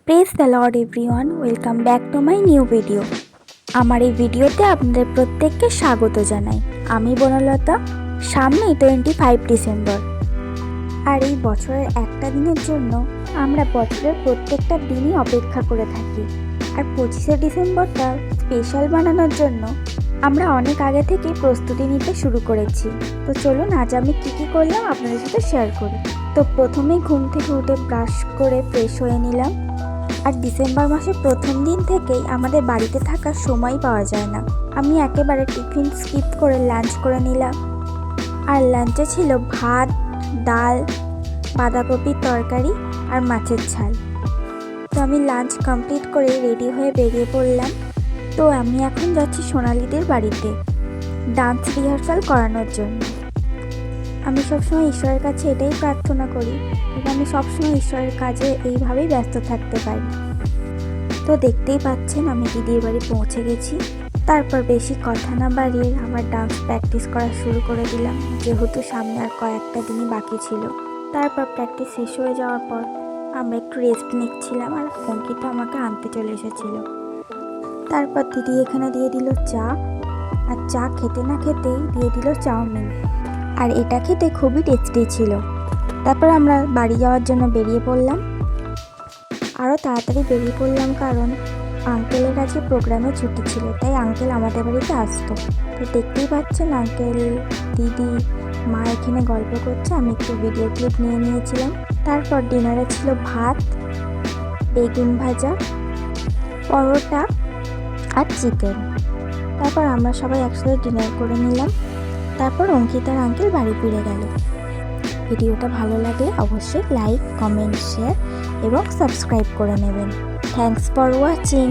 Praise the Lord everyone, welcome back to my new video. আমার এই ভিডিওতে আপনাদের প্রত্যেককে স্বাগত জানাই। আমি বনলতা। সামনেই 25 ডিসেম্বর, আর এই বছরের একটা দিনের জন্য আমরা বছরের প্রত্যেকটা দিনই অপেক্ষা করে থাকি। আর 25শে ডিসেম্বরটা স্পেশাল বানানোর জন্য আমরা অনেক আগে থেকেই প্রস্তুতি নিতে শুরু করেছি। তো চলুন আজ আমি কী করলাম আপনাদের সাথে শেয়ার করি। তো প্রথমেই ঘুম থেকে উঠে ব্রাশ করে ফ্রেশ হয়ে নিলাম। আর ডিসেম্বর মাসের প্রথম দিন থেকেই আমাদের বাড়িতে থাকার সময় পাওয়া যায় না। আমি একেবারে টিফিন স্কিপ করে লাঞ্চ করে নিলাম। আর লাঞ্চে ছিল ভাত, ডাল, বাঁধাকপির তরকারি আর মাছের ঝাল। তো আমি লাঞ্চ কমপ্লিট করে রেডি হয়ে বেরিয়ে পড়লাম। তো আমি এখন যাচ্ছি সোনালীদের বাড়িতে ডান্স রিহার্সাল করানোর জন্য। আমি সবসময় ঈশ্বরের কাছে এটাই প্রার্থনা করি এবং আমি সবসময় ঈশ্বরের কাজে এইভাবেই ব্যস্ত থাকতে পারি। তো দেখতেই পাচ্ছেন আমি দিদির বাড়ি পৌঁছে গেছি। তারপর বেশি কথা না বাড়িয়ে আমার ডান্স প্র্যাকটিস করা শুরু করে দিলাম, যেহেতু সামনে আর কয়েকটা দিনই বাকি ছিল। তারপর প্র্যাকটিস শেষ হয়ে যাওয়ার পর আমরা একটু রেস্ট নিচ্ছিলাম, আর অঙ্কিতা আমাকে আনতে চলে এসেছিল। তারপর দিদি এখানে দিয়ে দিল চা, আর চা খেতে না খেতেই দিয়ে দিল চাউমিন, আর এটা খেতে খুবই টেস্টি ছিল। তারপর আমরা বাড়ি যাওয়ার জন্য বেরিয়ে পড়লাম। আরও তাড়াতাড়ি বেরিয়ে পড়লাম কারণ আঙ্কেলের আজকে প্রোগ্রামে ছুটি ছিল, তাই আঙ্কেল আমাদের বাড়িতে আসতো। তো দেখতেই পাচ্ছেন আঙ্কেল, দিদি, মা এখানে গল্প করছে, আমি একটু ভিডিও ক্লিপ নিয়ে নিয়েছিলাম। তারপর ডিনারে ছিল ভাত, বেগুন ভাজা, পরোটা আর চিকেন। তারপর আমরা সবাই একসাথে ডিনার করে নিলাম। তারপর অঙ্কিতার আঙ্কেল বাড়ি ফিরে গেল। ভিডিওটা ভালো লাগলে অবশ্যই লাইক, কমেন্ট, শেয়ার এবং সাবস্ক্রাইব করে নেবেন। Thanks for watching.